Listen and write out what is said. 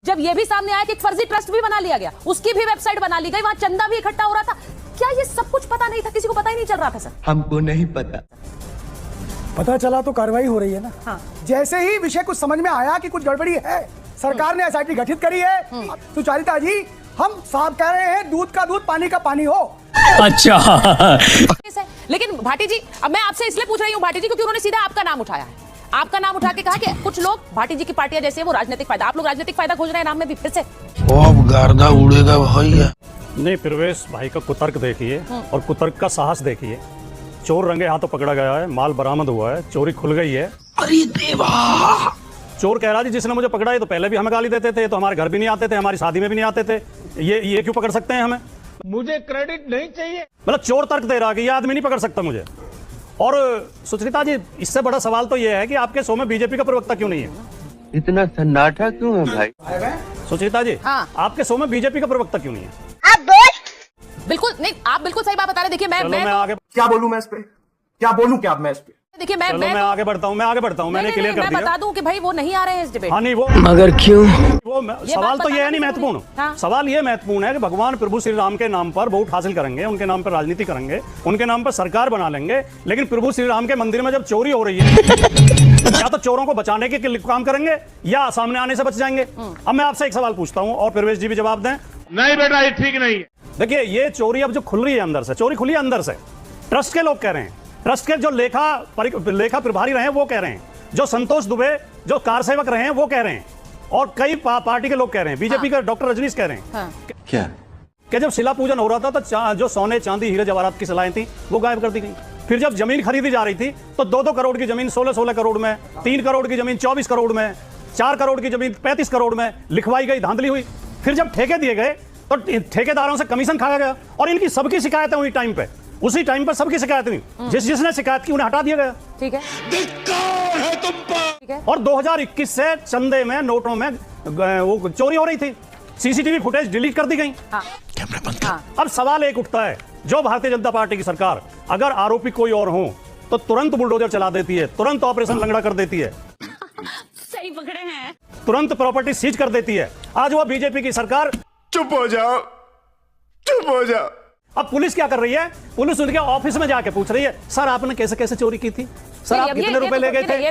जब ये भी सामने आया कि एक फर्जी ट्रस्ट भी बना लिया गया, उसकी भी वेबसाइट बना ली गई, वहां चंदा भी इकट्ठा हो रहा था, क्या ये सब कुछ पता नहीं था? किसी को पता ही नहीं चल रहा था? सर हमको नहीं पता चला तो कार्रवाई हो रही है ना। हाँ। जैसे ही विषय कुछ समझ में आया कि कुछ गड़बड़ी है, सरकार ने एसआईटी गठित करी है। सुचारिता जी, हम साफ कह रहे हैं, दूध का दूध पानी का पानी हो। अच्छा लेकिन भाटी जी, अब मैं आपसे इसलिए पूछ रही हूँ भाटी जी, क्योंकि उन्होंने सीधा आपका नाम उठाया है। आपका नाम उठा के कहा कि कुछ लोग भाटी जी की पार्टियां जैसे है वो राजनीतिक फायदा, आप लोग राजनीतिक फायदा खोज रहे हैं नाम में भी फिर से। अब गर्दा उड़ेगा भैया। नहीं, प्रवेश भाई का कुतर्क देखिए और कुतर्क का साहस देखिए। चोर रंगे हाथों पकड़ा गया है, माल बरामद हुआ है, चोरी खुल गई है। अरे देवा, चोर कह रहा जी जिसने मुझे पकड़ा है तो पहले भी हमें गाली देते थे, तो हमारे घर भी नहीं आते थे, हमारी शादी में भी नहीं आते थे, ये क्यों पकड़ सकते हैं हमें? मुझे क्रेडिट नहीं चाहिए। मतलब चोर तर्क दे रहा कि ये आदमी नहीं पकड़ सकता मुझे। और सुचरिता जी, इससे बड़ा सवाल तो ये है कि आपके शो में बीजेपी का प्रवक्ता क्यों नहीं है? इतना सन्नाटा क्यों है भाई? सुचरिता जी, हाँ। आपके शो में बीजेपी का प्रवक्ता क्यों नहीं है? बिल्कुल नहीं, आप बिल्कुल सही बात बता रहे। देखिए मैं आगे क्या बोलूं मैं इस पे? क्या बोलूं क्या मैं इस पे? देखिए मैं आगे बढ़ता हूँ, मैंने क्लियर कर दिया। मैं बता दूं कि भाई वो नहीं आ रहे हैं इस डिबेट। हाँ, नहीं वो मगर क्यों? सवाल तो ये है नहीं महत्वपूर्ण। हाँ। सवाल ये महत्वपूर्ण है कि भगवान प्रभु श्री राम के नाम पर वोट हासिल करेंगे, उनके नाम पर राजनीति करेंगे, उनके नाम पर सरकार बना लेंगे, लेकिन प्रभु श्री राम के मंदिर में जब चोरी हो रही है या तो चोरों को बचाने के काम करेंगे या सामने आने से बच जाएंगे। अब मैं आपसे एक सवाल पूछता हूँ और प्रवेश जी भी जवाब दें। नहीं बेटा, ये ठीक नहीं है। देखिए, ये चोरी अब जो खुल रही है अंदर से, चोरी खुली है अंदर से। ट्रस्ट के लोग कह रहे हैं, ट्रस्ट के जो लेखा प्रभारी रहे हैं वो कह रहे हैं, जो संतोष दुबे जो कार सेवक रहे हैं वो कह रहे हैं, और कई पार्टी के लोग कह रहे हैं, बीजेपी का डॉक्टर रजनीश कह रहे हैं क्या कि जब शिला पूजन हो रहा था तो जो सोने चांदी हीरे जवाहरात की सलाहें थी वो गायब कर दी गई। फिर जब जमीन खरीदी जा रही थी तो 2-2 करोड़ की जमीन 16-16 करोड़ में, 3 करोड़ की जमीन 24 करोड़ में, 4 करोड़ की जमीन 35 करोड़ में लिखवाई गई, धांधली हुई। फिर जब ठेके दिए गए तो ठेकेदारों से कमीशन खाया गया, और इनकी सबकी शिकायतें हुई टाइम पे, उसी टाइम पर सबकी शिकायत हुई। जिसने शिकायत की उन्हें हटा दिया गया। ठीक है, ठीक है। और 2021 से चंदे में, नोटों में वो चोरी हो रही थी, सीसीटीवी फुटेज डिलीट कर दी गई। हाँ। अब सवाल एक उठता है, जो भारतीय जनता पार्टी की सरकार अगर आरोपी कोई और हो तो तुरंत बुलडोजर चला देती है, तुरंत ऑपरेशन लंगड़ा कर देती है, सही पकड़े हैं, तुरंत प्रॉपर्टी सीज कर देती है। आज वो बीजेपी की सरकार चुप हो जाओ, चुप हो जाओ। अब पुलिस क्या कर रही है? पुलिस उनके ऑफिस में जाके पूछ रही है, सर आपने कैसे कैसे चोरी की थी, सर आप कितने रुपए ले गए थे?